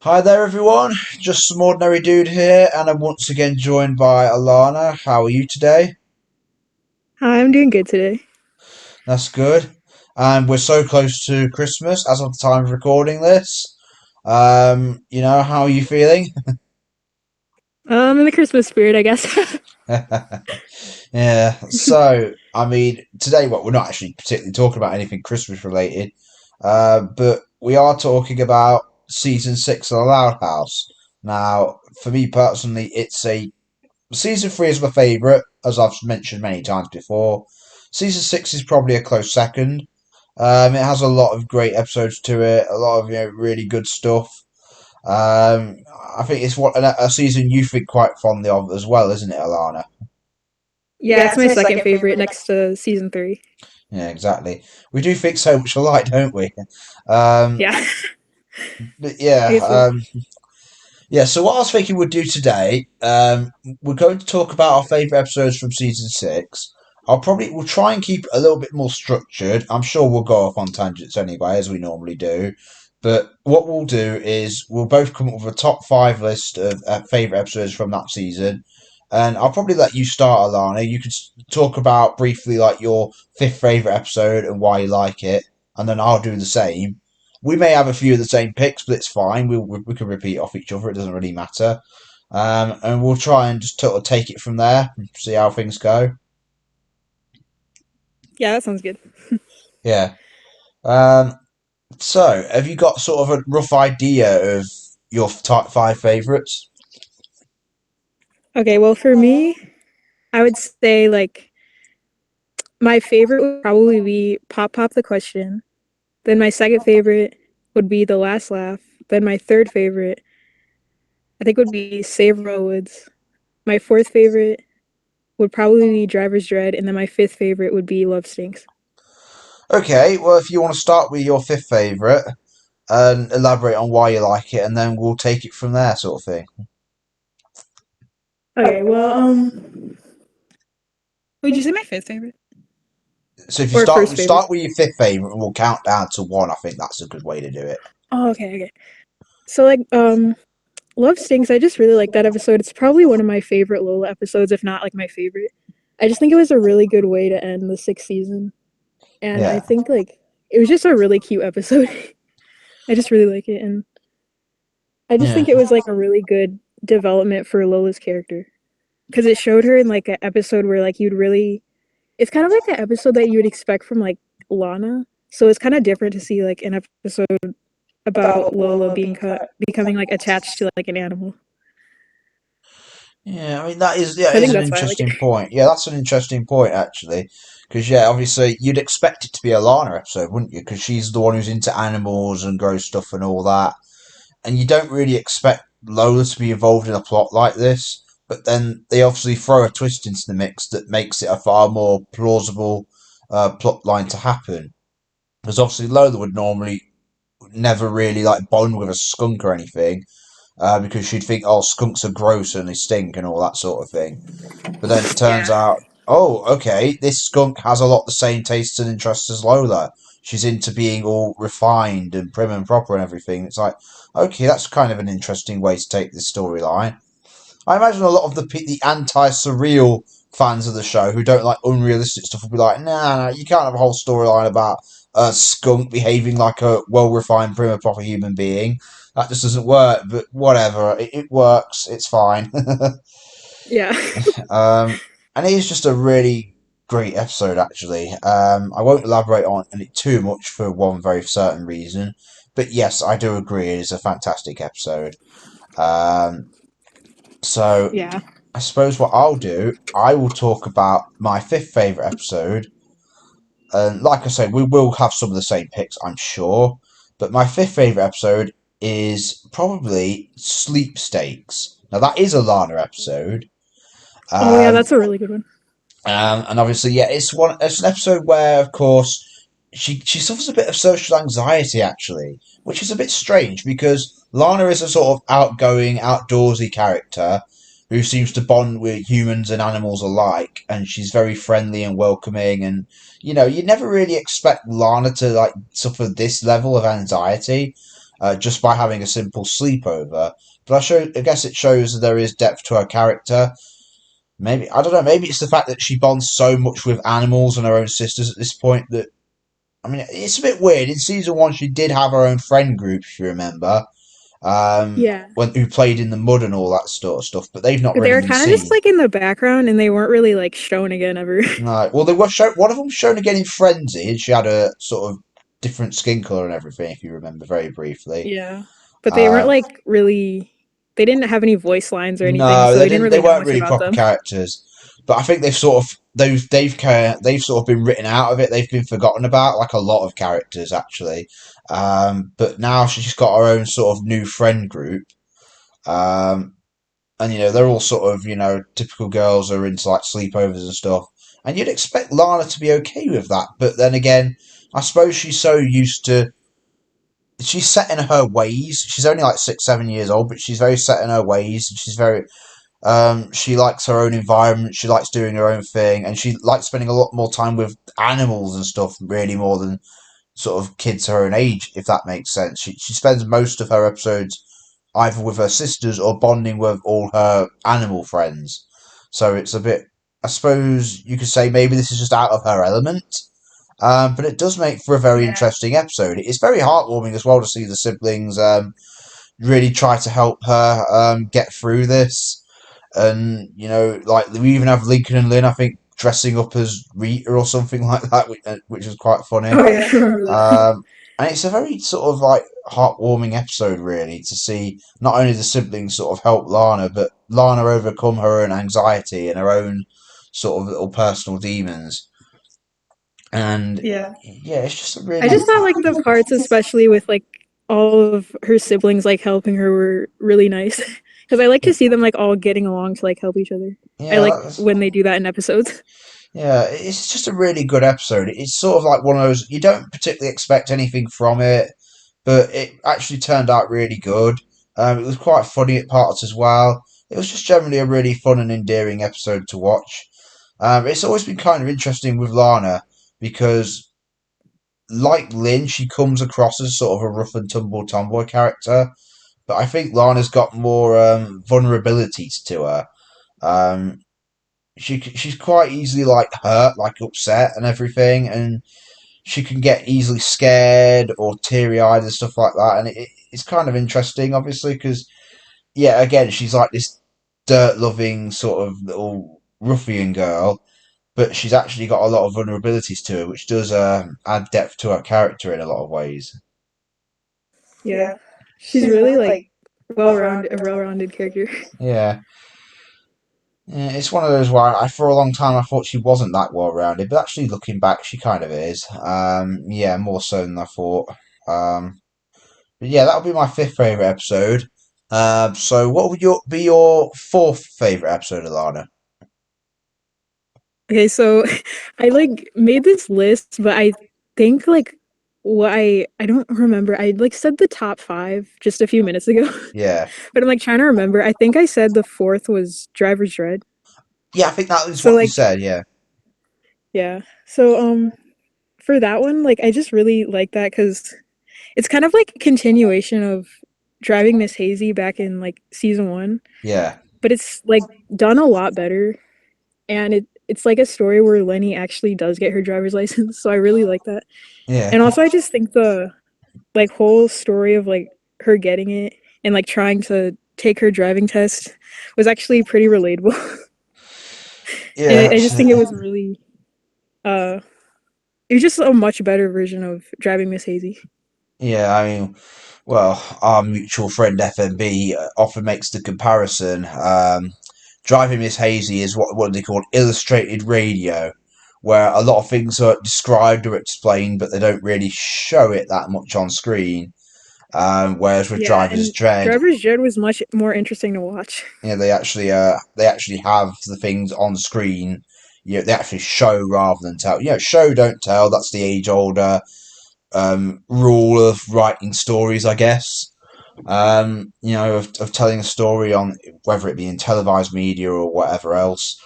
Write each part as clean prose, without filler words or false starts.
Hi there, everyone. Just some ordinary dude here, and I'm once again joined by Alana. How are you today? Hi, I'm doing good today. That's good. And we're so close to Christmas as of the time of recording this. How are you feeling? In the Christmas spirit, I guess. Yeah. Today, we're not actually particularly talking about anything Christmas related, but we are talking about season six of The Loud House. Now, for me personally, it's a Season three is my favourite, as I've mentioned many times before. Season six is probably a close second. It has a lot of great episodes to it, a lot of really good stuff. Um, I think it's a season you think quite fondly of as well, isn't it, Alana? Yeah, it's my second favorite next to season 3. Yeah, exactly. We do think so much alike, don't we? Um, Yeah. but yeah, Okay, so yeah. So what I was thinking we'd do today, we're going to talk about our favourite episodes from season six. We'll try and keep it a little bit more structured. I'm sure we'll go off on tangents anyway, as we normally do. But what we'll do is we'll both come up with a top five list of favourite episodes from that season. And I'll probably let you start, Alana. You could talk about briefly like your fifth favourite episode and why you like it, and then I'll do the same. We may have a few of the same picks, but it's fine. We can repeat off each other. It doesn't really matter. And we'll try and just take it from there and see how things go. yeah, that sounds good. Yeah. Um, so, have you got sort of a rough idea of your top five favourites? Okay, well for me, I would say like my favorite would probably be Pop Pop the Question. Then my second favorite would be The Last Laugh. Then my third favorite, I think would be Save Row Woods. My fourth favorite would probably be Driver's Dread, and then my fifth favorite would be Love Stinks. Okay, well, if you want to start with your fifth favourite and elaborate on why you like it, and then we'll take it from there, sort of thing. Okay, well, would you say my fifth favorite So if you or first favorite? start with your fifth favourite, and we'll count down to one. I think that's a good way to do it. Oh, okay, okay. So like, Love Stinks. I just really like that episode. It's probably one of my favorite Lola episodes, if not like my favorite. I just think it was a really good way to end the sixth season, and I Yeah, think like it was just a really cute episode. I just really like it, and I just yeah. think it was like a really good development for Lola's character because it showed her in like an episode where like you'd really. It's kind of like an episode that you would expect from like Lana. So it's kind of different to see like an episode about Lola becoming like attached to like an animal. Yeah, I mean that So I is think an that's why I like it. interesting point. Yeah, that's an interesting point actually, because yeah, obviously you'd expect it to be a Lana episode, wouldn't you? Because she's the one who's into animals and grows stuff and all that, and you don't really expect Lola to be involved in a plot like this. But then they obviously throw a twist into the mix that makes it a far more plausible plot line to happen. Because obviously Lola would normally never really like bond with a skunk or anything, because she'd think, oh, skunks are gross and they stink and all that sort of thing. But then it turns Yeah. out, oh, okay, this skunk has a lot the same tastes and interests as Lola. She's into being all refined and prim and proper and everything. It's like, okay, that's kind of an interesting way to take this storyline. I imagine a lot of the anti surreal fans of the show who don't like unrealistic stuff will be like, nah, you can't have a whole storyline about a skunk behaving like a well refined, prim and proper human being. That just doesn't work. But whatever, it works. It's fine. Yeah. Um, and it is just a really great episode, actually. I won't elaborate on it too much for one very certain reason, but yes, I do agree. It is a fantastic episode. Um, so Yeah. I suppose what I'll do, I will talk about my fifth favorite episode, and like I said, we will have some of the same picks, I'm sure. But my fifth favorite episode is probably Sleep Stakes. Now that is a Lana episode. Oh yeah, Um, that's a really good one. and obviously, yeah, it's an episode where, of course, she suffers a bit of social anxiety actually, which is a bit strange because Lana is a sort of outgoing, outdoorsy character who seems to bond with humans and animals alike, and she's very friendly and welcoming, and you never really expect Lana to like suffer this level of anxiety. just by having a simple sleepover. But I guess it shows that there is depth to her character. Maybe I don't know. Maybe it's the fact that she bonds so much with animals and her own sisters at this point that I mean, it's a bit weird. In season one, she did have her own friend group, if you remember, Yeah. who played in the mud and all that sort of stuff. But they've not But they really were been kind of just seen. like in the background and they weren't really like shown again ever. No, well, they were shown. One of them was shown again in Frenzy, and she had a sort of different skin color and everything, if you remember very briefly. Yeah. But they weren't Um, like really they didn't have any voice lines or anything, no, so they we didn't didn't. They really know weren't much really about proper them. characters. But I think they've sort of been written out of it. They've been forgotten about, like a lot of characters actually. But now she's got her own sort of new friend group. Um, and they're all sort of typical girls who are into like sleepovers and stuff, and you'd expect Lana to be okay with that, but then again, I suppose she's set in her ways. She's only like 6 7 years old, but she's very set in her ways. She's very she likes her own environment, she likes doing her own thing, and she likes spending a lot more time with animals and stuff, really more than sort of kids her own age, if that makes sense. She spends most of her episodes either with her sisters or bonding with all her animal friends. So it's a bit, I suppose you could say maybe this is just out of her element. But it does make for a very Yeah. interesting episode. It's very heartwarming as well to see the siblings really try to help her get through this. And, like we even have Lincoln and Lynn, I think, dressing up as Rita or something like that, which is quite funny. Oh yeah, I remember that. Um, and it's a very sort of like heartwarming episode, really, to see not only the siblings sort of help Lana, but Lana overcome her own anxiety and her own sort of little personal demons. And Yeah. yeah, it's just a I really just thought like the parts especially with like all of her siblings like helping her were really nice. Because I like to see them like all getting along to like help each other. I yeah, like that's, when they do that in episodes. yeah, it's just a really good episode. It's sort of like one of those you don't particularly expect anything from it, but it actually turned out really good. It was quite funny at parts as well. It was just generally a really fun and endearing episode to watch. It's always been kind of interesting with Lana because, like Lynn, she comes across as sort of a rough and tumble tomboy character, but I think Lana's got more vulnerabilities to her. Um, she's quite easily like hurt, like upset and everything, and she can get easily scared or teary eyed and stuff like that. And it's kind of interesting, obviously, because yeah, again, she's like this dirt loving sort of little ruffian girl, but she's actually got a lot of vulnerabilities to her, which does add depth to her character in a lot of ways. Yeah. She's really like well rounded character. Yeah. Yeah, it's one of those where for a long time I thought she wasn't that well rounded, but actually looking back, she kind of is. Yeah, more so than I thought. Um, but yeah, that would be my fifth favorite episode. So what would be your fourth favorite episode, Alana? Okay, so I like made this list, but I think like what I don't remember. I like said the top five just a few minutes ago, Yeah, but I'm like trying to remember. I think I said the fourth was Driver's Dread. yeah, I think that is So what you like said. Yeah, yeah. So for that one, like I just really like that because it's kind of like a continuation of Driving Miss Hazy back in like season one, yeah, but it's like done a lot better, and it's like a story where Lenny actually does get her driver's license. So I really like that. yeah, And also I just think the like whole story of like her getting it and like trying to take her driving test was actually pretty relatable. And yeah. I just think it was really uh it was just a much better version of Driving Miss Hazy. Yeah, I mean, well, our mutual friend FMB often makes the comparison. Driving Miss Hazy is what they call illustrated radio, where a lot of things are described or explained, but they don't really show it that much on screen. Whereas with Yeah, Driver's and Dread, Driver's Dread was much more interesting to watch. they actually have the things on screen. They actually show rather than tell. Show don't tell. That's the age old rule of writing stories, I guess. Of telling a story on whether it be in televised media or whatever else.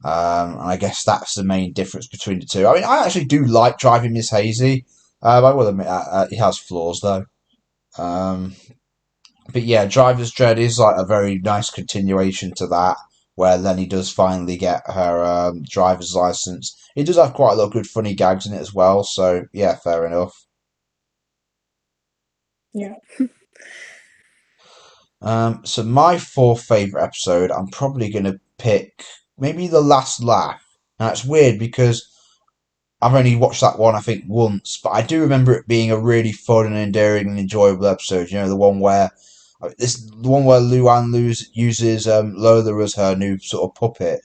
And I guess that's the main difference between the two. I mean, I actually do like Driving Miss Hazy. I will admit it has flaws though. Um, but yeah, Driver's Dread is like a very nice continuation to that, where Lenny does finally get her driver's license. It does have quite a lot of good funny gags in it as well, so yeah, fair enough. Yeah. So my fourth favorite episode, I'm probably gonna pick maybe the last laugh. Now it's weird because I've only watched that one I think once, but I do remember it being a really fun and endearing and enjoyable episode. You know, the one where Luan uses Lola as her new sort of puppet.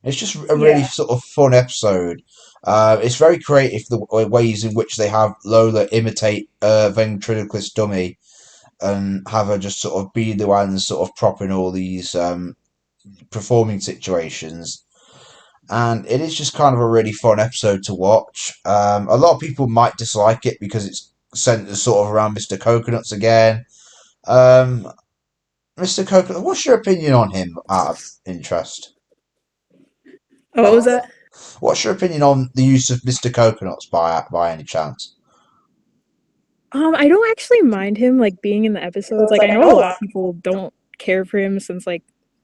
It's just a really Yeah. sort of fun episode. It's very creative the ways in which they have Lola imitate a ventriloquist dummy and have her just sort of be the one sort of propping all these performing situations. And it is just kind of a really fun episode to watch. A lot of people might dislike it because it's centered sort of around Mr. Coconuts again. Um, Mr. Coconut, what's your opinion on him out of interest? Oh, what was that? What's your opinion on the use of Mr. Coconuts by any chance? I don't actually mind him like being in the episodes. Like I know a lot of people don't care for him since like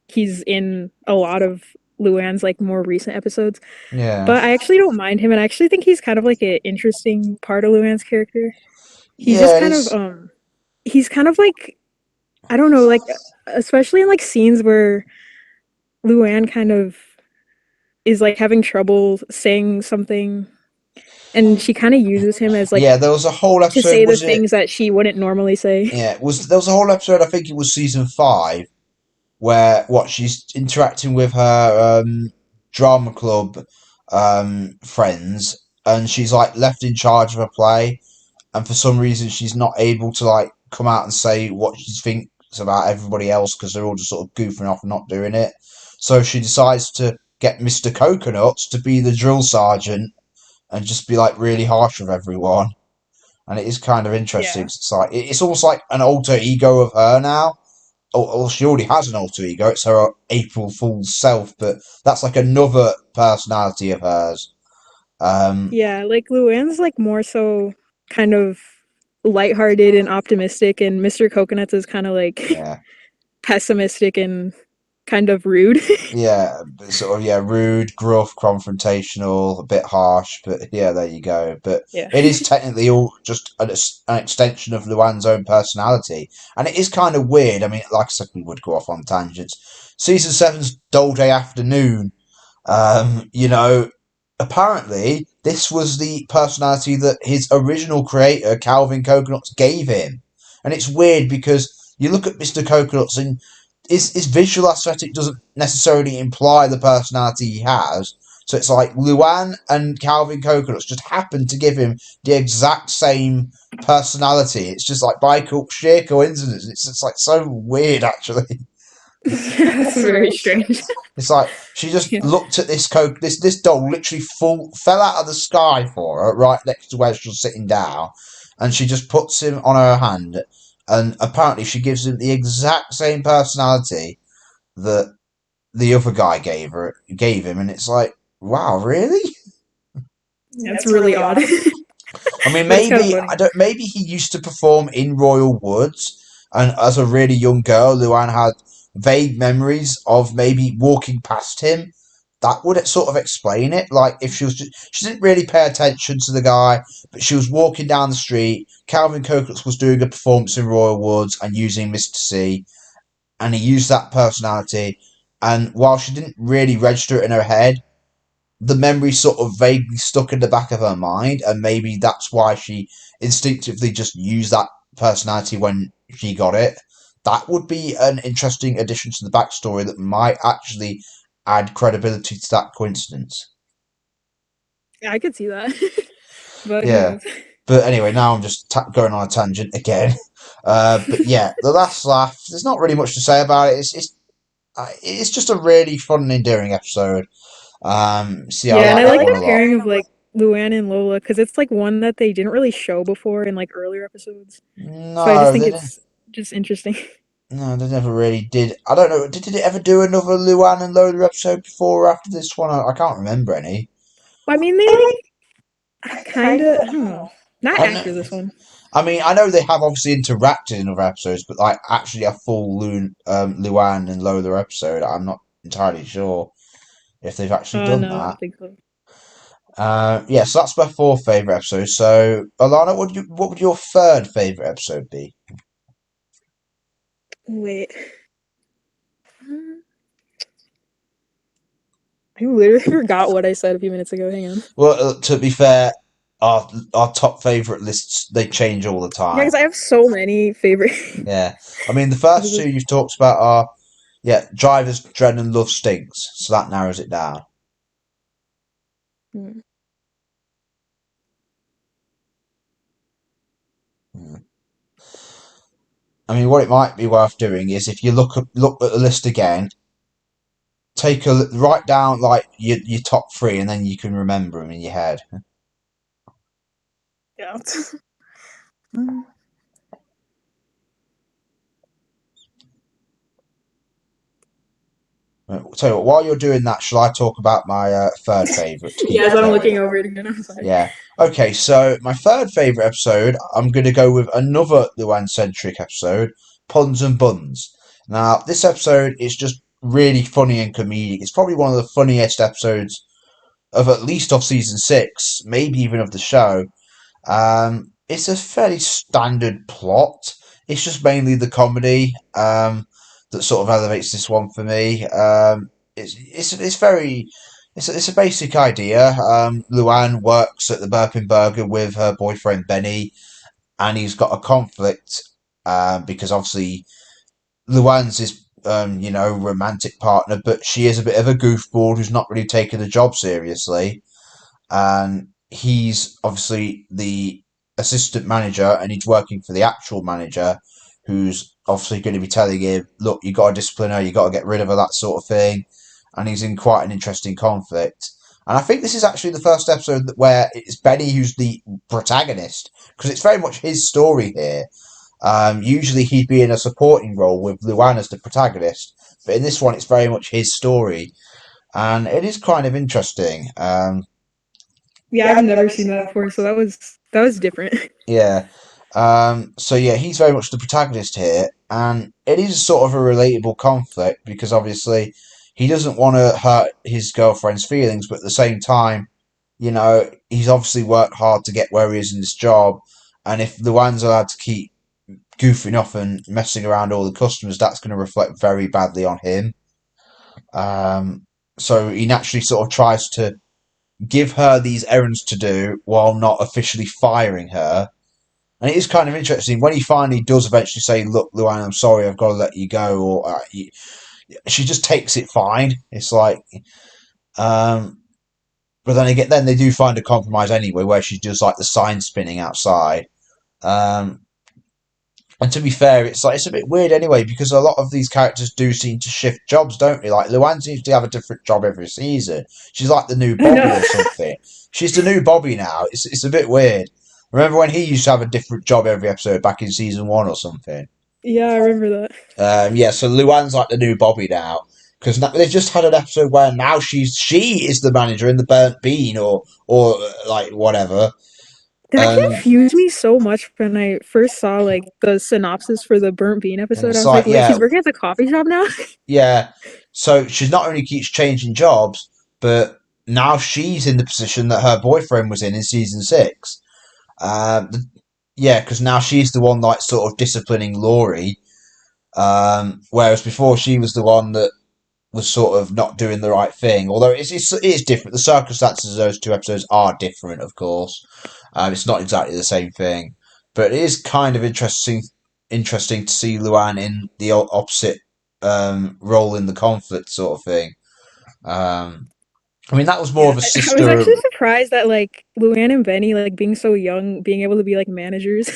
he's in a lot of Luann's like more recent episodes. Yeah. But I actually don't mind him and I actually think he's kind of like an interesting part of Luann's character. He's just Yeah, it kind of is. he's kind of like I don't know, like especially in like scenes where Luann kind of is like having trouble saying something and she kind of uses him as like Yeah, there was a whole to episode, say the was it? things that she wouldn't normally say. Yeah, was there was a whole episode, I think it was season 5, where what she's interacting with her drama club friends, and she's like left in charge of a play, and for some reason she's not able to like come out and say what she thinks about everybody else because they're all just sort of goofing off and not doing it. So she decides to get Mr. Coconuts to be the drill sergeant and just be like really harsh with everyone. And it is kind of interesting. Yeah. It's like it's almost like an alter ego of her now. Oh, she already has an alter ego. It's her April Fool's self, but that's like another personality of hers. Um, Yeah, like Luann's like more so kind of lighthearted and optimistic and Mr. Coconuts is kind of like yeah, pessimistic and kind of rude. yeah, sort of, yeah, rude, gruff, confrontational, a bit harsh, but yeah, there you go. But Yeah. it is technically all just an extension of Luann's own personality, and it is kind of weird. I mean, like I said, we would go off on tangents. Season seven's Dull Day Afternoon. You know, apparently this was the personality that his original creator, Calvin Coconuts, gave him. And it's weird because you look at Mr. Coconuts and his visual aesthetic doesn't necessarily imply the personality he has. So it's like Luan and Calvin Coconuts just happened to give him the exact same personality. It's just like by sheer coincidence. It's just like so weird, actually. That's very strange. It's like she just Yeah. looked at this doll literally fell out of the sky for her right next to where she was sitting down, and she just puts him on her hand, and apparently she gives him the exact same personality that the other guy gave him, and it's like, wow, really? That's really odd. I mean, But it's kind of maybe funny. I don't. Maybe he used to perform in Royal Woods, and as a really young girl, Luan had vague memories of maybe walking past him. That would sort of explain it. Like if she didn't really pay attention to the guy, but she was walking down the street. Calvin Coconuts was doing a performance in Royal Woods and using Mr. C, and he used that personality. And while she didn't really register it in her head, the memory sort of vaguely stuck in the back of her mind, and maybe that's why she instinctively just used that personality when she got it. That would be an interesting addition to the backstory that might actually add credibility to that coincidence. Yeah, I could see that. But who Yeah. knows? But anyway, now I'm just going on a tangent again. But yeah, the last laugh. There's not really much to say about it. It's just a really fun and endearing episode. So yeah, I Yeah, and like I that like one the a lot. pairing of like Luann and Lola because it's like one that they didn't really show before in like earlier episodes. So I just No, think they didn't. it's just interesting. No, they never really did. I don't know. Did it ever do another Luan and Lola episode before or after this one? I can't remember any. Well, I mean, they like kind of, I don't know, not I know. after this one. I mean, I know they have obviously interacted in other episodes, but like actually a full Luan and Lola episode, I'm not entirely sure if they've actually done No, I that. don't think so. Yeah, so that's my fourth favorite episode. So, Alana, what would your third favorite episode be? Wait. I literally forgot what I said a few minutes ago. Hang on. Well, to be fair, our top favorite lists they change all the Yeah, time. because I have so many favorite Yeah, I mean the first two episodes. you've talked about are yeah, Drivers Dread and Love Stinks, so that narrows it down. Hmm. Hmm. I mean, what it might be worth doing is if you look at the list again, write down like your top three, and then you can remember them in your head. Yeah. Hmm. Tell you what, while you're doing that, shall I talk about my third favourite to keep Yeah, it as I'm going? looking over it again, I'm sorry. Yeah. Okay, so my third favourite episode, I'm going to go with another Luan centric episode, Puns and Buns. Now, this episode is just really funny and comedic. It's probably one of the funniest episodes of at least of season six, maybe even of the show. It's a fairly standard plot. It's just mainly the comedy that sort of elevates this one for me. It's very it's a basic idea. Luann works at the Burpin Burger with her boyfriend Benny, and he's got a conflict because obviously Luann's his romantic partner, but she is a bit of a goofball who's not really taking the job seriously, and he's obviously the assistant manager and he's working for the actual manager who's obviously going to be telling him, look, you got to discipline her, you got to get rid of her, that sort of thing. And he's in quite an interesting conflict. And I think this is actually the first episode where it's Benny who's the protagonist because it's very much his story here. Usually he'd be in a supporting role with Luan as the protagonist, but in this one it's very much his story, and it is kind of interesting. Yeah, I've never seen that before, so that was different. Yeah. So yeah, he's very much the protagonist here, and it is sort of a relatable conflict because obviously he doesn't want to hurt his girlfriend's feelings, but at the same time, he's obviously worked hard to get where he is in this job, and if Luan's allowed to keep goofing off and messing around all the customers, that's going to reflect very badly on him. Um, so he naturally sort of tries to give her these errands to do while not officially firing her. And it is kind of interesting when he finally does eventually say, "Look, Luann, I'm sorry, I've got to let you go," or she just takes it fine. It's like, um, but then they do find a compromise anyway, where she does like the sign spinning outside. Um, and to be fair, it's a bit weird anyway because a lot of these characters do seem to shift jobs, don't they? Like Luann seems to have a different job every season. She's like the new I know. Bobby or something. She's the new Bobby now. It's a bit weird. Remember when he used to have a different job every episode back in season one or something? Yeah, I remember that. Yeah, so Luann's like the new Bobby now because they've just had an episode where now she is the manager in the burnt bean or like whatever, That and confused me so much when I first saw like the synopsis for the burnt bean episode. I it's was like, like wait, yeah, she's working at the coffee shop now? yeah. So she's not only keeps changing jobs, but now she's in the position that her boyfriend was in season six. The, yeah, because now she's the one like sort of disciplining Laurie, whereas before she was the one that was sort of not doing the right thing. Although it is different. The circumstances of those two episodes are different, of course. It's not exactly the same thing, but it is kind of interesting to see Luann in the opposite role in the conflict sort of thing. Um, I mean, that was more Yeah, of a I was sister. actually surprised that like Luann and Benny like being so young, being able to be like managers.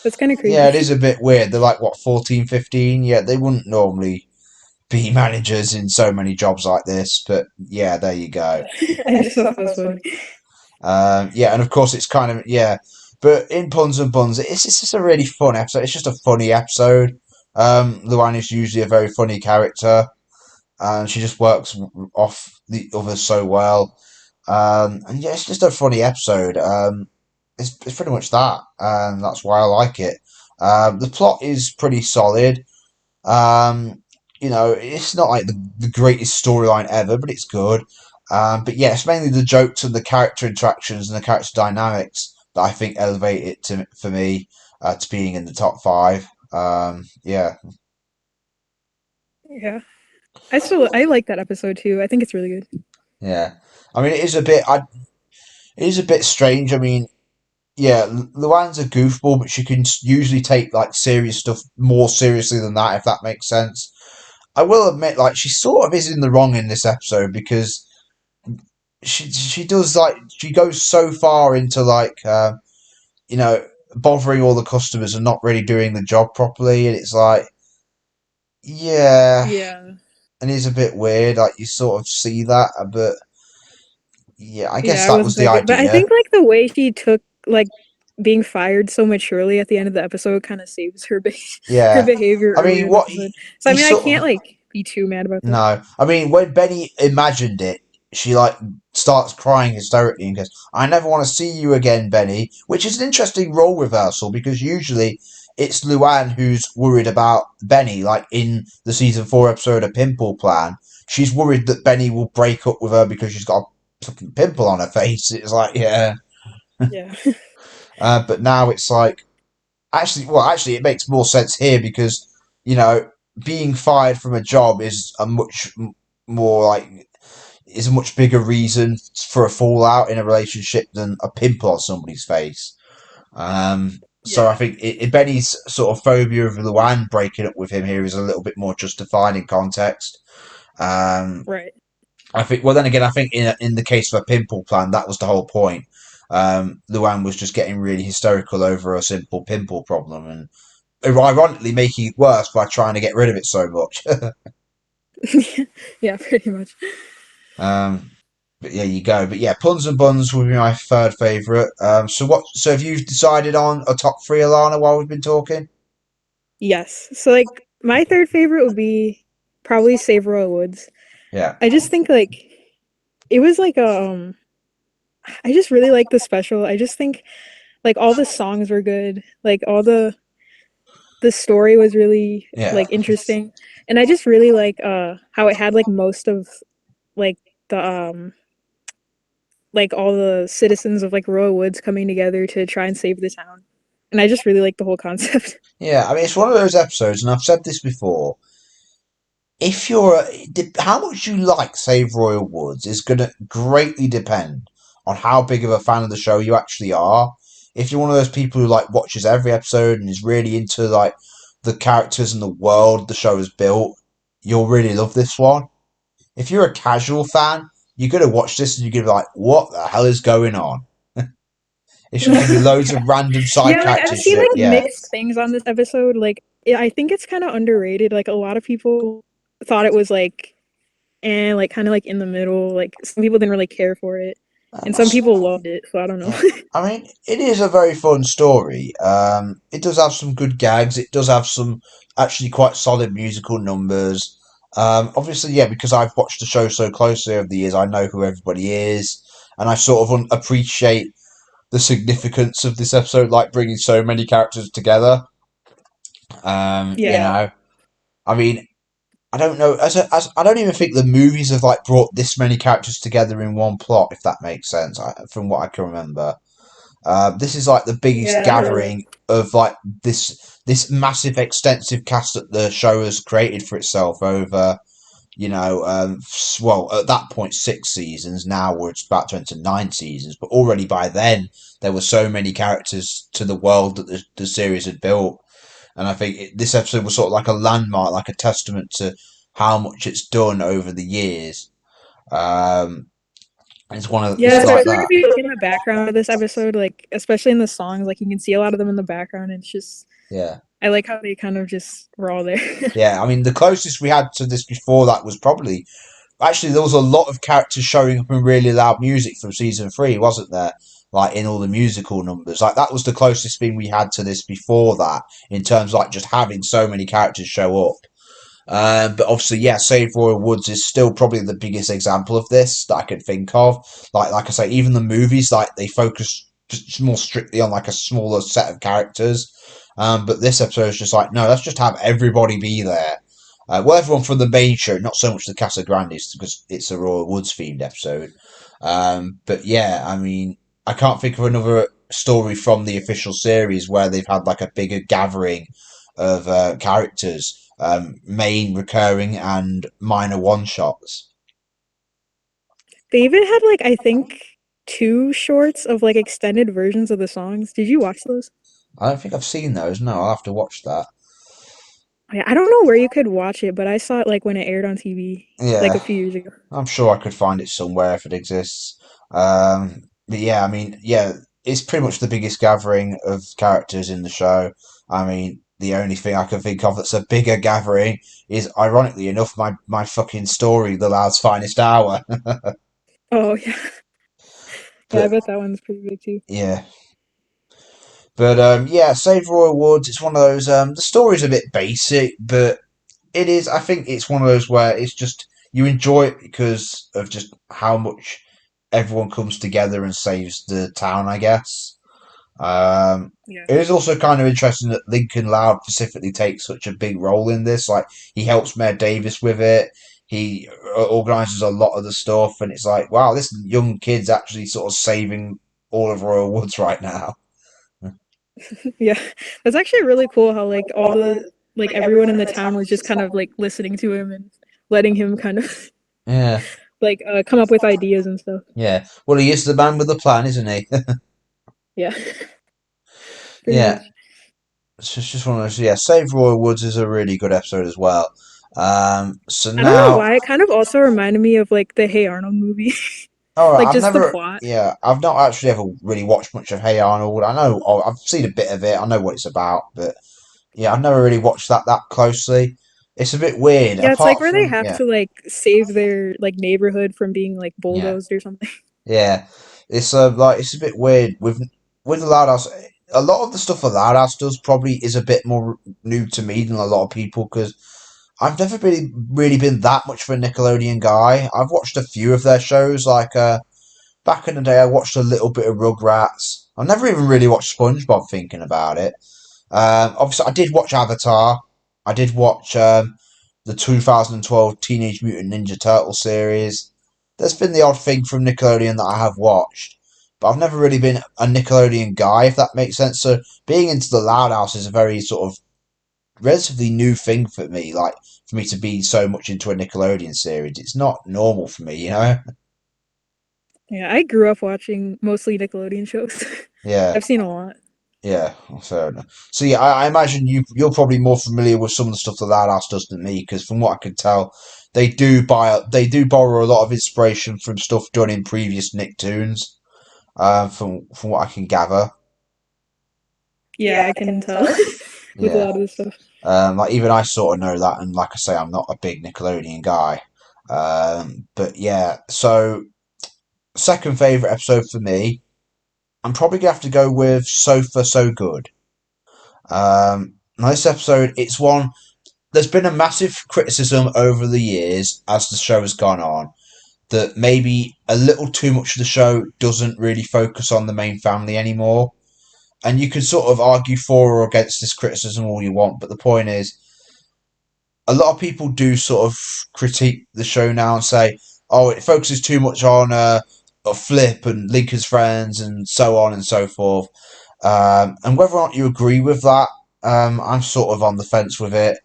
That's kind of Yeah, it crazy. is a bit weird. They're like what 14, 15. Yeah, they wouldn't normally be managers in so many jobs like this, but yeah, there you go. I just thought that was funny. Yeah, and of course it's kind of yeah, but in Puns and Buns, it's just a really fun episode. It's just a funny episode. Luann is usually a very funny character, and she just works off the others so well. And yeah, it's just a funny episode. it's pretty much that, and that's why I like it. The plot is pretty solid. Um, it's not like the greatest storyline ever, but it's good. But yeah, it's mainly the jokes and the character interactions and the character dynamics that I think elevate it to for me to being in the top five. Yeah, Yeah. I like that episode too. I think it's really good. yeah. I mean, it is a bit strange. I mean, yeah, Luann's a goofball, but she can usually take like serious stuff more seriously than that, if that makes sense. I will admit, like, she sort of is in the wrong in this episode because she does like she goes so far into like you know bothering all the customers and not really doing the job properly, and it's like yeah, Yeah. and it's a bit weird. Like you sort of see that, but yeah, I guess Yeah, I that was wasn't the that good. But I idea. think like the way she took like being fired so maturely at the end of the episode kind of saves her her Yeah, behavior I mean, earlier in the what episode. So I he mean, I sort can't of like be too mad about that. no, I mean when Benny imagined it, she like starts crying hysterically and goes, "I never want to see you again, Benny," which is an interesting role reversal because usually it's Luann who's worried about Benny. Like in the season four episode of Pimple Plan, she's worried that Benny will break up with her because she's got a fucking pimple on her face. It's like yeah, Yeah. but now it's like actually, it makes more sense here because you know being fired from a job is a much more like is a much bigger reason for a fallout in a relationship than a pimple on somebody's face. So I Yeah. think Benny's sort of phobia of Luann breaking up with him here is a little bit more justified in context. Um, Right. I think. Well, then again, I think in the case of a pimple plan, that was the whole point. Luann was just getting really hysterical over a simple pimple problem, and ironically making it worse by trying to get rid of it so much. Yeah, pretty much. um, but yeah, you go. But yeah, puns and buns would be my third favourite. So what? So have you decided on a top three, Alana? While we've been talking, Yes. So like my third favorite would be probably Save Royal Woods. yeah, I just think like it was like I just really like the special. I just think like all the songs were good. Like all the story was really yeah, like interesting. And I just really like how it had like most of like the like all the citizens of like Royal Woods coming together to try and save the town. And I just really like the whole concept. yeah. I mean, it's one of those episodes, and I've said this before. If how much you like Save Royal Woods is going to greatly depend on how big of a fan of the show you actually are. If you're one of those people who like watches every episode and is really into like the characters and the world the show has built, you'll really love this one. If you're a casual fan, you're gonna watch this and you're gonna be like, "What the hell is going on?" It's just gonna be loads of random side Yeah, like I've character seen shit. like Yeah, mixed things on this episode. Like I think it's kind of underrated. Like a lot of people thought it was like and like kind of like in the middle. Like some people didn't really care for it, and some that's people loved it. So I don't know. yeah. I mean, it is a very fun story. It does have some good gags. It does have some actually quite solid musical numbers. Obviously, yeah, because I've watched the show so closely over the years, I know who everybody is, and I sort of appreciate the significance of this episode, like bringing so many characters together. Yeah. I mean, I don't know. As I don't even think the movies have like brought this many characters together in one plot, if that makes sense. From what I can remember. This is like the biggest Yeah, not really. gathering of like this massive, extensive cast that the show has created for itself over, well, at that point 6 seasons. Now we're about to enter 9 seasons, but already by then there were so many characters to the world that the series had built, and I think this episode was sort of like a landmark, like a testament to how much it's done over the years. Um, Yeah, it's like especially like that. if you look in the background of this episode, like especially in the songs, like you can see a lot of them in the background. And it's just Yeah. I like how they kind of just were all there. Yeah, I mean, the closest we had to this before that was probably actually there was a lot of characters showing up in really loud music from season three, wasn't there? Like in all the musical numbers, like that was the closest thing we had to this before that in terms of like just having so many characters show up. But obviously, yeah, Save Royal Woods is still probably the biggest example of this that I could think of. Like I say, even the movies, like they focus just more strictly on like a smaller set of characters. But this episode is just like, no, let's just have everybody be there. Well, everyone from the main show, not so much the Casa Grandes, because it's a Royal Woods themed episode. But yeah, I mean, I can't think of another story from the official series where they've had like a bigger gathering of characters, main, recurring, and minor one shots. They even had like I think two shorts of like extended versions of the songs. Did you watch those? I don't think I've seen those. No, I'll have to watch that. Yeah, I don't know where you could watch it, but I saw it like when it aired on TV like Yeah, a few years ago. I'm sure I could find it somewhere if it exists. But yeah, I mean, yeah, it's pretty much the biggest gathering of characters in the show. I mean, the only thing I can think of that's a bigger gathering is, ironically enough, my fucking story, The Lad's Finest Hour. Oh yeah, yeah, I But bet that one's pretty big too. yeah, but yeah, Save Royal Woods. It's one of those. The story's a bit basic, but it is. I think it's one of those where it's just you enjoy it because of just how much everyone comes together and saves the town. I guess. Yeah. It is also kind of interesting that Lincoln Loud specifically takes such a big role in this. Like he helps Mayor Davis with it. He organises a lot of the stuff, and it's like, wow, this young kid's actually sort of saving all of Royal Woods right now. Yeah, that's actually really cool how like all the like everyone in the town was just kind of like listening to him and letting him kind of Yeah, like come up with ideas and stuff. yeah. Well, he is the man with the plan, isn't he? Yeah, pretty Yeah. much. It's just one of those. Yeah, Save Royal Woods is a really good episode as well. So I don't know now, why it kind of also reminded me of like the Hey Arnold movie, all right, like I've just the never, plot. yeah, I've not actually ever really watched much of Hey Arnold. I know, I've seen a bit of it. I know what it's about, but yeah, I've never really watched that closely. It's a bit weird. Yeah, it's like Apart where they from, have yeah, to like save their like neighborhood from being like yeah, bulldozed or something. yeah. It's like it's a bit weird with the Loud House. A lot of the stuff the Loud House does probably is a bit more new to me than a lot of people because I've never really been that much of a Nickelodeon guy. I've watched a few of their shows, like back in the day, I watched a little bit of Rugrats. I've never even really watched SpongeBob. Thinking about it, obviously, I did watch Avatar. I did watch the 2012 Teenage Mutant Ninja Turtle series. There's been the odd thing from Nickelodeon that I have watched, but I've never really been a Nickelodeon guy, if that makes sense. So being into the Loud House is a very sort of relatively new thing for me. Like for me to be so much into a Nickelodeon series, it's not normal for me, you know. Yeah, I grew up watching mostly Nickelodeon shows. Yeah, I've seen a lot. yeah, fair enough. So yeah, I imagine you're probably more familiar with some of the stuff that that ass does than me, because from what I can tell, they do borrow a lot of inspiration from stuff done in previous Nicktoons. From what I can gather, Yeah, I can tell with a yeah. lot of this stuff. Like even I sort of know that, and like I say, I'm not a big Nickelodeon guy. But yeah, so second favorite episode for me, I'm probably gonna have to go with So Far So Good. Now this episode, it's one. There's been a massive criticism over the years as the show has gone on that maybe a little too much of the show doesn't really focus on the main family anymore. And you can sort of argue for or against this criticism all you want, but the point is, a lot of people do sort of critique the show now and say, "Oh, it focuses too much on Flip and Lincoln's friends and so on and so forth." And whether or not you agree with that, I'm sort of on the fence with it.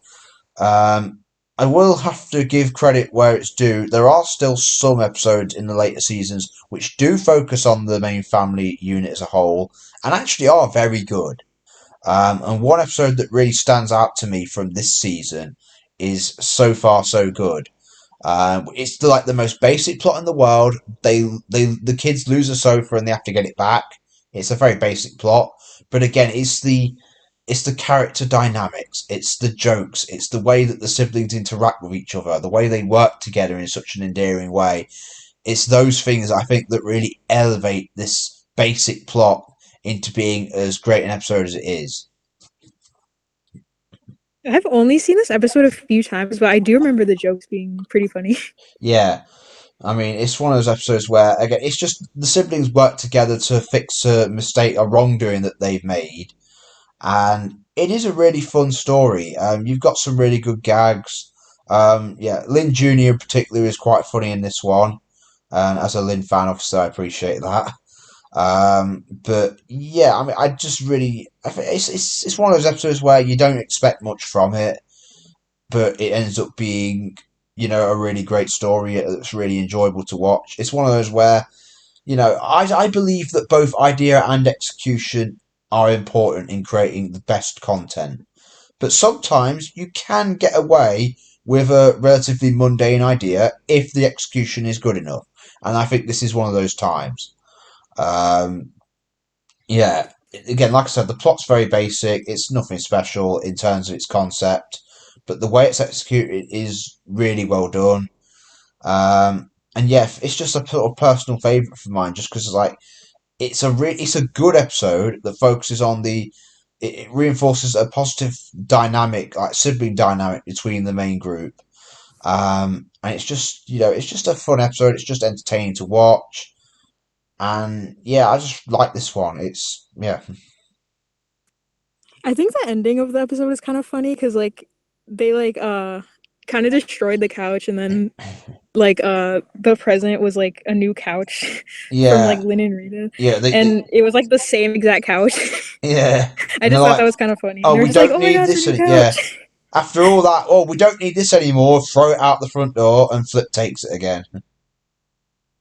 Um, I will have to give credit where it's due. There are still some episodes in the later seasons which do focus on the main family unit as a whole and actually are very good. And one episode that really stands out to me from this season is So Far So Good. It's like the most basic plot in the world. The kids lose a sofa and they have to get it back. It's a very basic plot, but again, it's the character dynamics, it's the jokes, it's the way that the siblings interact with each other, the way they work together in such an endearing way. It's those things I think that really elevate this basic plot into being as great an episode as it is. I've only seen this episode a few times, but I do remember the jokes being pretty funny. Yeah, I mean, it's one of those episodes where, again, it's just the siblings work together to fix a mistake, a wrongdoing that they've made. And it is a really fun story. You've got some really good gags. Yeah, Lynn Jr. in particular is quite funny in this one. And as a Lynn fan, obviously, I appreciate that. But yeah, I mean, I just really, I think it's one of those episodes where you don't expect much from it, but it ends up being, a really great story that's really enjoyable to watch. It's one of those where, I believe that both idea and execution are important in creating the best content. But sometimes you can get away with a relatively mundane idea if the execution is good enough. And I think this is one of those times. Um, yeah, again, like I said, the plot's very basic. It's nothing special in terms of its concept, but the way it's executed is really well done. And yeah, it's just a sort of personal favorite for mine, just because like it's a good episode that focuses on it reinforces a positive dynamic, like sibling dynamic between the main group. And it's just it's just a fun episode. It's just entertaining to watch, and yeah, I just like this one. It's yeah. I think the ending of the episode is kind of funny because like they like kind of destroyed the couch and then like the present was like a new couch from like Yeah, Lynn and Rita, yeah, and it was like the same exact couch. yeah, I and they're just thought like, that was kind of funny, and oh, they were we just like, don't "Oh my need god, it's a this. new Yeah, couch." after all that, oh, we don't need this anymore. Throw it out the front door, and Flip takes it again.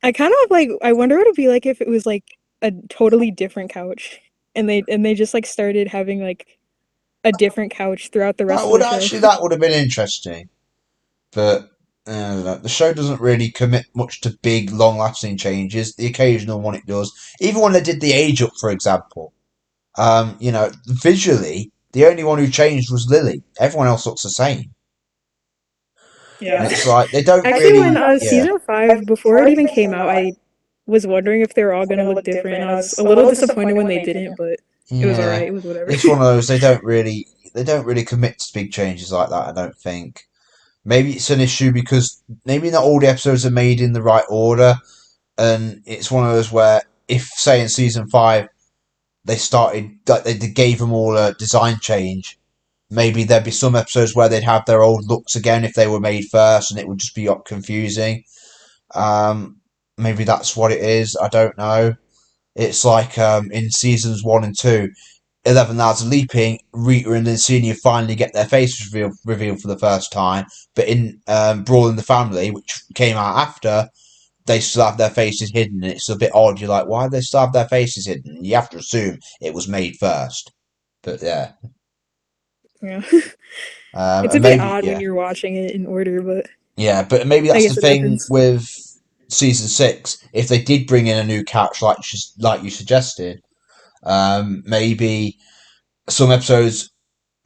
I kind of like I wonder what it'd be like if it was like a totally different couch, and they just like started having like a different couch throughout the rest of the show. That would have been interesting, but the show doesn't really commit much to big, long-lasting changes. The occasional one it does, even when they did the age up, for example. Visually, the only one who changed was Lily. Everyone else looks the same, and Yeah. it's like they don't Actually, when really, yeah, season five, before it even came out, I was wondering if they were all gonna look different, and I was a little disappointed when they didn't, but it was yeah. alright. It was whatever. It's one of those they don't really commit to big changes like that. I don't think. Maybe it's an issue because maybe not all the episodes are made in the right order, and it's one of those where if say in season five they started like they gave them all a design change, maybe there'd be some episodes where they'd have their old looks again if they were made first, and it would just be confusing. Um, Maybe that's what it is. I don't know. It's like in seasons 1 and 2, 11 Hours of Leaping, Rita and Lincini finally get their faces revealed for the first time. But in Brawl in the Family, which came out after, they still have their faces hidden. And it's a bit odd. You're like, why do they still have their faces hidden? You have to assume it was made first. But yeah. Yeah. It's a And bit maybe, odd when yeah. you're watching it in order, but Yeah, but maybe I that's the guess it thing happens. with season 6. If they did bring in a new couch, like you suggested, maybe some episodes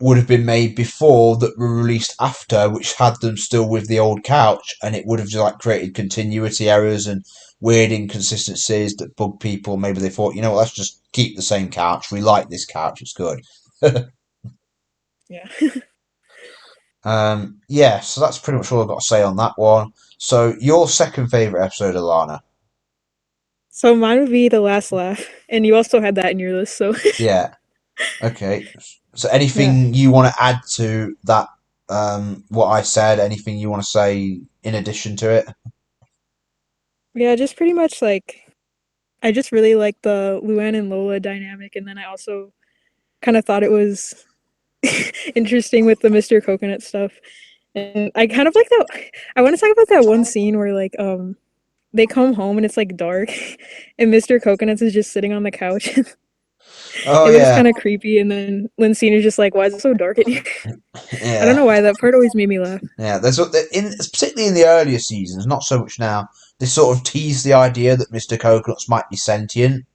would have been made before that were released after, which had them still with the old couch, and it would have just like created continuity errors and weird inconsistencies that bug people. Maybe they thought, you know what, let's just keep the same couch. We like this couch; it's good. Yeah. Yeah, so that's pretty much all I've got to say on that one. So your second favorite episode, Alana? So mine would be the last laugh, and you also had that in your list. So Yeah. Okay. So yeah, anything you want to add to that? What I said? Anything you want to say in addition to it? yeah, just pretty much like I just really like the Luann and Lola dynamic, and then I also kind of thought it was interesting with the Mr. Coconut stuff. And I kind of like that. I want to talk about that one scene where like they come home and it's like dark, and Mr. Coconuts is just sitting on the couch. Oh It looks yeah, kind of creepy, and then Lincine is just like, "Why is it so dark in here?" I don't yeah, know why that part always made me laugh. yeah. Particularly in the earlier seasons, not so much now. They sort of tease the idea that Mr. Coconuts might be sentient,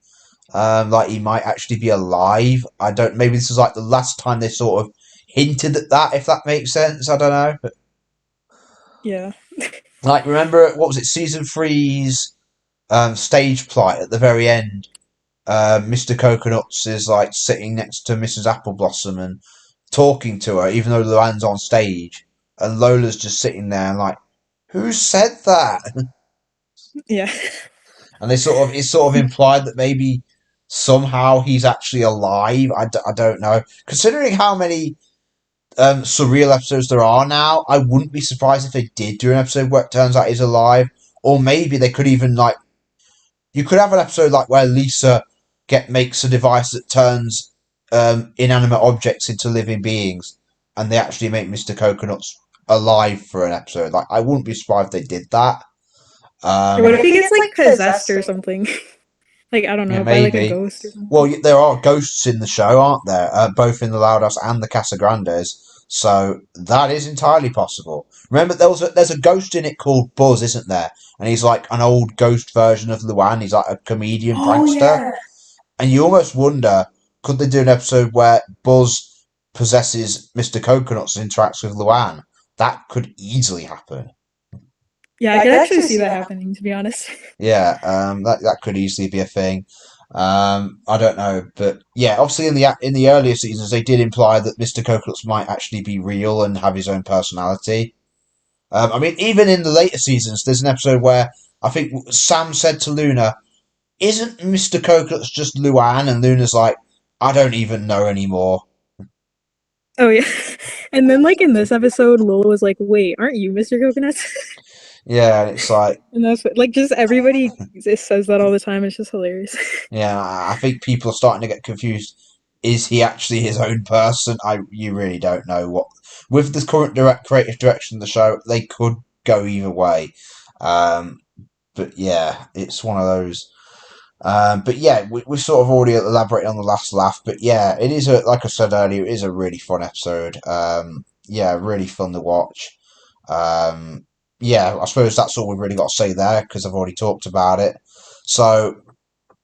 like he might actually be alive. I don't. Maybe this is like the last time they sort of hinted at that, if that makes sense. I don't know. But Yeah, like, remember what was it? Season three's stage plight at the very end. Mr. Coconuts is like sitting next to Mrs. Apple Blossom and talking to her, even though Luann's on stage, and Lola's just sitting there and like, who said that? Yeah. And they sort of it's sort of implied that maybe somehow he's actually alive. I don't know. Considering how many surreal episodes there are now, I wouldn't be surprised if they did do an episode where it turns out he's alive, or maybe they could even like you could have an episode like where Lisa get makes a device that turns inanimate objects into living beings, and they actually make Mr. Coconuts alive for an episode. Like I wouldn't be surprised if they did that. Or what if What if he he gets gets like like possessed possessed or or something? Like I don't yeah, know, by like a maybe. ghost or Well, something. there are ghosts in the show, aren't there? Both in the Loud House and the Casa Grandes. So that is entirely possible. Remember, there's a ghost in it called Buzz, isn't there? And he's like an old ghost version of Luan. He's like a comedian Oh prankster. yeah. And you almost wonder, could they do an episode where Buzz possesses Mr. Coconuts and interacts with Luan? That could easily happen. Yeah, I Yeah, I could could actually actually see see that that. happening, to be honest. Yeah, that could easily be a thing. I don't know, but yeah, obviously in the earlier seasons they did imply that Mr. Coconuts might actually be real and have his own personality. I mean, even in the later seasons, there's an episode where I think Sam said to Luna, "Isn't Mr. Coconuts just Luan?" And Luna's like, "I don't even know anymore." Oh yeah. And then like in this episode, Lola was like, "Wait, aren't you Mr. Coconuts?" Yeah, and it's like, And that's what, like just everybody just says that all the time. It's just hilarious. yeah, I think people are starting to get confused. Is he actually his own person? You really don't know what. With the current direct creative direction of the show, they could go either way. Um, but yeah, it's one of those. But yeah, we sort of already elaborated on the last laugh. But yeah, it is a like I said earlier, it is a really fun episode. Yeah, really fun to watch. Um, yeah, I suppose that's all we've really got to say there because I've already talked about it. So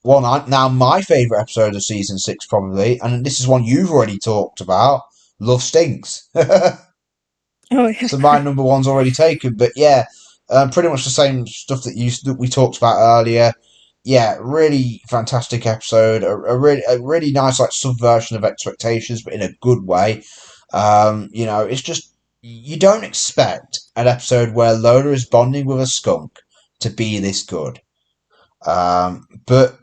now my favourite episode of season six probably, and this is one you've already talked about. Love Stinks. Oh yeah. So my number one's already taken, but yeah, pretty much the same stuff that we talked about earlier. Yeah, really fantastic episode. A really nice like subversion of expectations, but in a good way. It's just you don't expect an episode where Lola is bonding with a skunk to be this good. But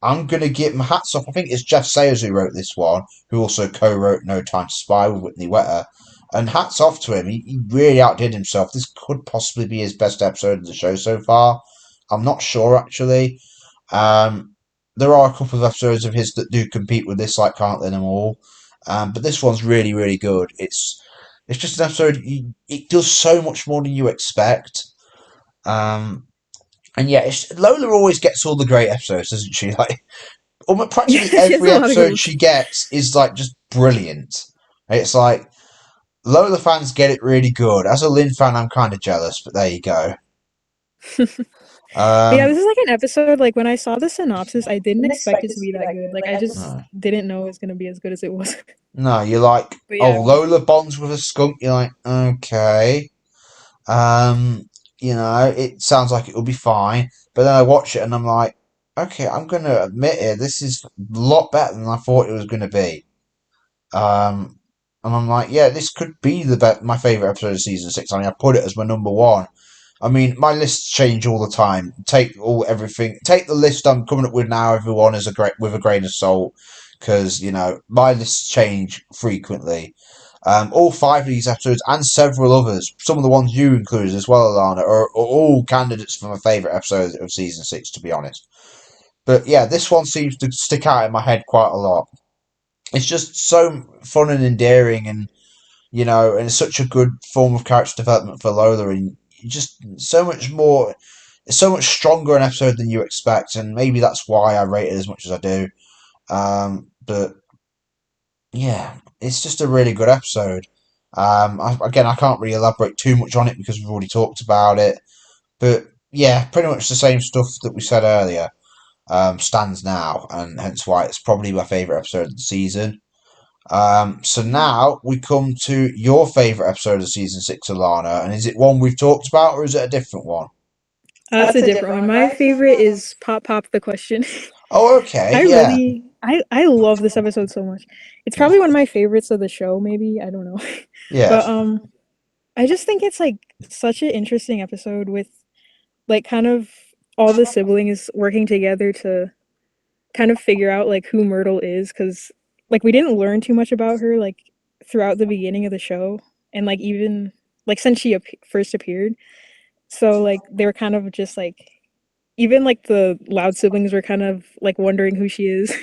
I'm gonna give my hats off. I think it's Jeff Sayers who wrote this one, who also co-wrote No Time to Spy with Whitney Wetter. And hats off to him. He really outdid himself. This could possibly be his best episode of the show so far. I'm not sure actually. Um, there are a couple of episodes of his that do compete with this, like Can't Let Them All. But this one's really, really good. It's just an episode. It does so much more than you expect. Um, and yeah, Lola always gets all the great episodes, doesn't she? Like almost Yeah, practically she has every a lot of good episode ones. she gets is like just brilliant. It's like Lola fans get it really good. As a Lynn fan, I'm kind of jealous, but there you go. But yeah, Um, this is like an episode, like when I saw the synopsis, I didn't expect it to be that good. Like I just no, didn't know it was gonna be as good as it was. no, you're like, But oh, yeah, it was. Lola bonds with a skunk. You're like, okay. Um, it sounds like it will be fine. But then I watch it and I'm like, okay, I'm gonna admit it. This is a lot better than I thought it was gonna be. Um, and I'm like, yeah, this could be my favorite episode of season six. I mean, I put it as my number one. I mean, my lists change all the time. Take the list I'm coming up with now, everyone, as a great with a grain of salt, because my lists change frequently. All five of these episodes and several others, some of the ones you included as well, Alana, are all candidates for my favourite episodes of season six, to be honest. But yeah, this one seems to stick out in my head quite a lot. It's just so fun and endearing, and it's such a good form of character development for Lola, and just so much more. It's so much stronger an episode than you expect, and maybe that's why I rate it as much as I do. But yeah, it's just a really good episode. I can't really elaborate too much on it because we've already talked about it. But yeah, pretty much the same stuff that we said earlier stands now, and hence why it's probably my favourite episode of the season. So now we come to your favourite episode of season six, Alana, and is it one we've talked about or is it a different one? That's a different one. My favorite is Pop Pop the Question. Oh, okay, yeah, I love this episode so much. It's yeah, probably one of my favorites of the show, maybe. I don't know. yeah, But I just think it's like such an interesting episode with like kind of all the siblings working together to kind of figure out like who Myrtle is, because like we didn't learn too much about her like throughout the beginning of the show, and like even like since she first appeared. So like they were kind of just like, even like the loud siblings were kind of like wondering who she is.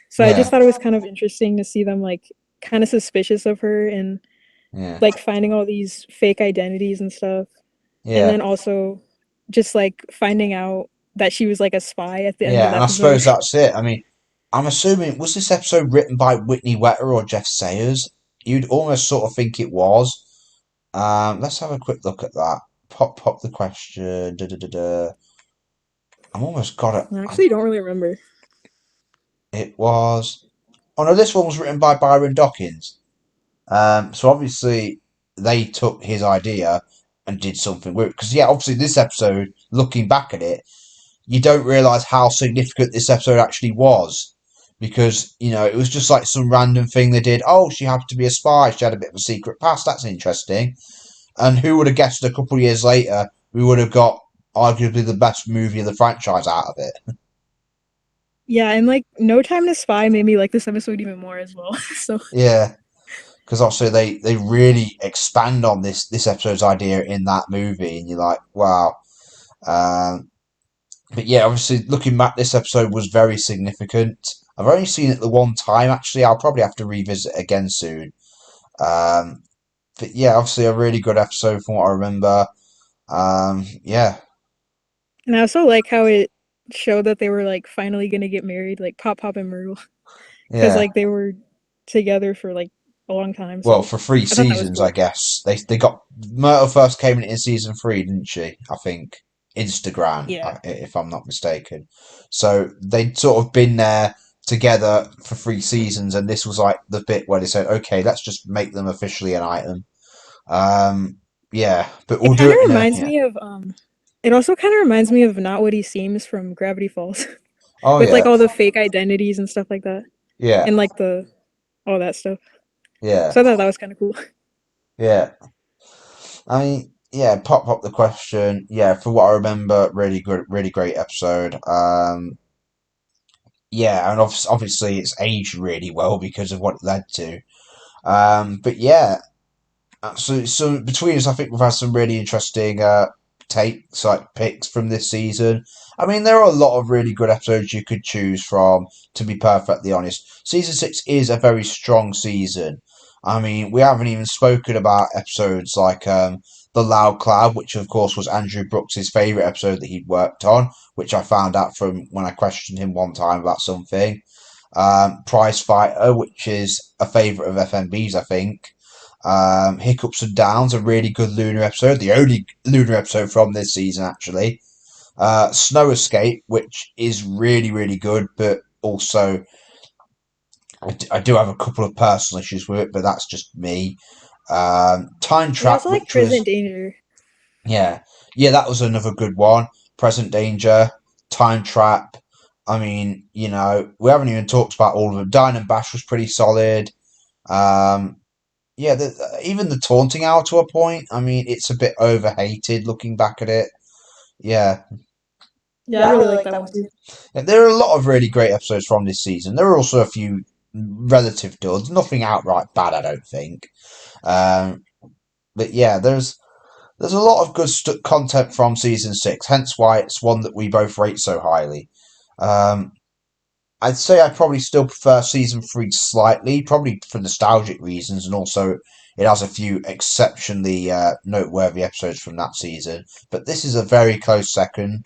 So I just Yeah, thought it was kind of interesting to see them like kind of suspicious of her and yeah, like finding all these fake identities and stuff. And yeah, then also just like finding out that she was like a spy at the end of yeah. the And I episode. suppose that's it. I mean, I'm assuming was this episode written by Whitney Wetter or Jeff Sayers? You'd almost sort of think it was. Let's have a quick look at that. Pop the question. Da, da, da, da. I'm almost got it. I actually don't really remember. It was. Oh no, this one was written by Byron Dawkins. So obviously they took his idea and did something with it. Because yeah, obviously this episode, looking back at it, you don't realise how significant this episode actually was. Because, it was just like some random thing they did. Oh, she happened to be a spy. She had a bit of a secret past. That's interesting. And who would have guessed a couple of years later we would have got arguably the best movie of the franchise out of it? Yeah, and like No Time to Spy made me like this episode even more as well. So Yeah, because obviously they really expand on this episode's idea in that movie, and you're like, wow. Um, but yeah, obviously looking back, this episode was very significant. I've only seen it the one time actually. I'll probably have to revisit it again soon. Um, but yeah, obviously a really good episode from what I remember. Yeah, and I also like how it showed that they were like finally gonna get married, like Pop and Myrtle, because yeah. like they were together for like a long time. Well, So for three I thought that was seasons, I cool. guess they got Myrtle first came in season three, didn't she? I think Instagram, Yeah. if I'm not mistaken. So they'd sort of been there together for three seasons, and this was like the bit where they said, "Okay, let's just make them officially an item." Um, yeah, but It we'll do kind of it in a reminds yeah. me of it also kind of reminds me of Not What He Seems from Gravity Falls Oh with like yeah, all the fake identities and stuff like that, yeah, and like the all that stuff. yeah, So I thought that was kind of cool. yeah. I mean, yeah. Pop the question. Yeah, for what I remember, really good, really great episode. Yeah, and obviously it's aged really well because of what it led to. But yeah, so between us, I think we've had some really interesting takes, like picks from this season. I mean, there are a lot of really good episodes you could choose from. To be perfectly honest, season six is a very strong season. I mean, we haven't even spoken about episodes like the Loud Cloud, which of course was Andrew Brooks's favorite episode that he'd worked on, which I found out from when I questioned him one time about something. Prize Fighter, which is a favourite of FMB's, I think. Hiccups and Downs, a really good lunar episode, the only lunar episode from this season, actually. Snow Escape, which is really, really good, but also I do have a couple of personal issues with it, but that's just me. Time And I Trap, also like which Present was, Danger. yeah, yeah, that was another good one. Present Danger, Time Trap. I mean, we haven't even talked about all of them. Dine and Bash was pretty solid. Um, Yeah, even the taunting hour to a point. I mean, it's a bit overhated looking back at it. Yeah. Yeah, I Yeah, I really really like like that that one one too. too. Yeah, there are a lot of really great episodes from this season. There are also a few relative duds. Nothing outright bad, I don't think. Um, but yeah, there's a lot of good content from season six. Hence why it's one that we both rate so highly. Um, I'd say I probably still prefer season three slightly, probably for nostalgic reasons, and also it has a few exceptionally noteworthy episodes from that season. But this is a very close second.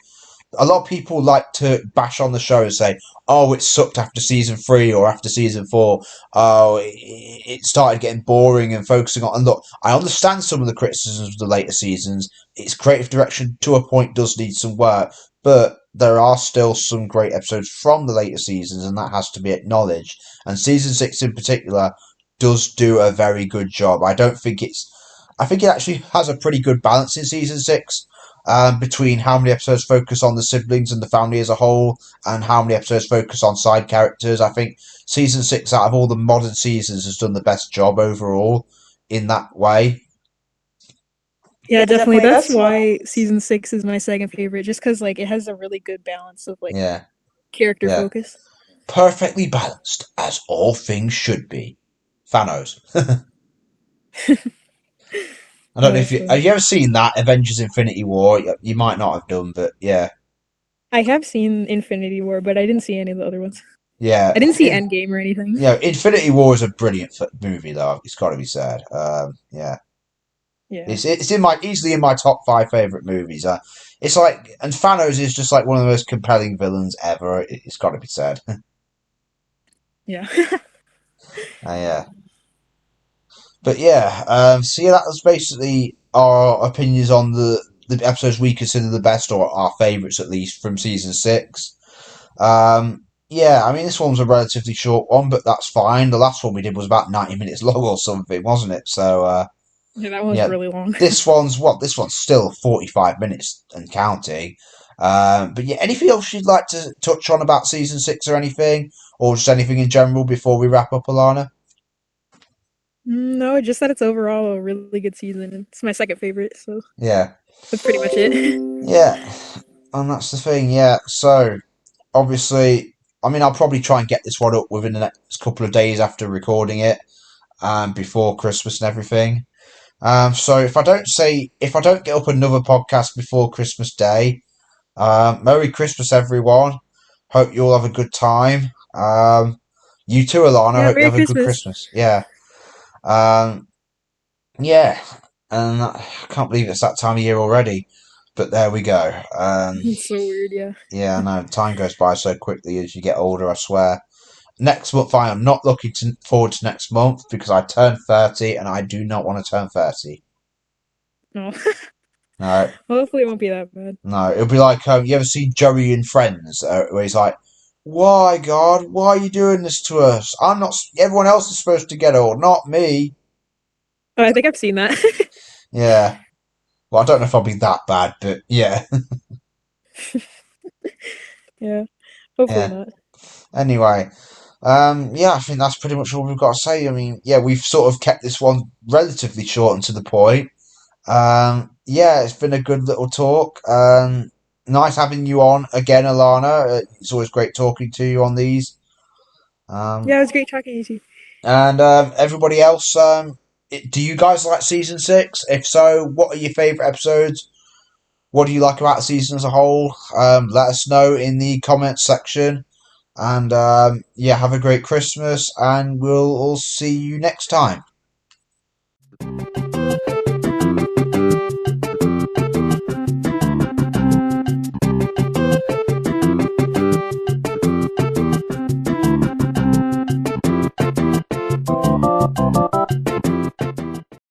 A lot of people like to bash on the show and say, "Oh, it sucked after season three or after season four. Oh, it started getting boring and focusing on." And look, I understand some of the criticisms of the later seasons. Its creative direction, to a point, does need some work, but there are still some great episodes from the later seasons, and that has to be acknowledged. And season six, in particular, does do a very good job. I think it actually has a pretty good balance in season six between how many episodes focus on the siblings and the family as a whole, and how many episodes focus on side characters. I think season six, out of all the modern seasons, has done the best job overall in that way. Yeah, Yeah, definitely. definitely. That's That's why. why season 6 is my second favorite, just because like it has a really good balance of like Yeah, character yeah. focus. Perfectly balanced, as all things should be. Thanos. I don't Oh, know if that's you have funny. you ever seen that Avengers Infinity War. You might not have done, but yeah, I have seen Infinity War, but I didn't see any of the other ones. yeah. I didn't see Endgame or anything. Infinity War is a brilliant movie, though. It's got to be said. Yeah, Yeah. it's in my easily in my top five favorite movies. It's like, and Thanos is just like one of the most compelling villains ever. It's got to be said. Yeah. Yeah, but yeah. So yeah, that was basically our opinions on the episodes we consider the best or our favorites at least from season six. Yeah, I mean, this one was a relatively short one, but that's fine. The last one we did was about 90 minutes long or something, wasn't it? So, Yeah, that one was yeah, really long. this one's what? This one's still 45 minutes and counting. But yeah, anything else you'd like to touch on about season six or anything? Or just anything in general before we wrap up, Alana? No, just that it's overall a really good season. It's my second favorite, so Yeah. that's pretty much it. Yeah, and that's the thing, yeah. So, obviously, I mean, I'll probably try and get this one up within the next couple of days after recording it, before Christmas and everything. So if I don't get up another podcast before Christmas Day, Merry Christmas, everyone. Hope you all have a good time. You too, Alana. Yeah, Hope you Merry have a good Christmas. Christmas. Yeah. Um, yeah. And I can't believe it's that time of year already. But there we go. It's so weird, yeah. Yeah, I know. Time goes by so quickly as you get older, I swear. Next month, I am not looking forward to next month because I turn 30 and I do not want to turn 30. No. No, Well, hopefully it won't be that bad. no. It'll be like, you ever seen Joey and Friends, where he's like, why, God? Why are you doing this to us? I'm not. Everyone else is supposed to get old, not me. Oh, I think I've seen that. Yeah. Well, I don't know if I'll be that bad, but yeah. Yeah. Hopefully Yeah. not. Anyway, yeah, I think that's pretty much all we've got to say. I mean, yeah, we've sort of kept this one relatively short and to the point. Yeah, it's been a good little talk. Nice having you on again, Alana. It's always great talking to you on these. Um, Yeah, it was great talking to you too. and everybody else, do you guys like season six? If so, what are your favourite episodes? What do you like about the season as a whole? Let us know in the comments section. And yeah, have a great Christmas, and we'll all see you next time.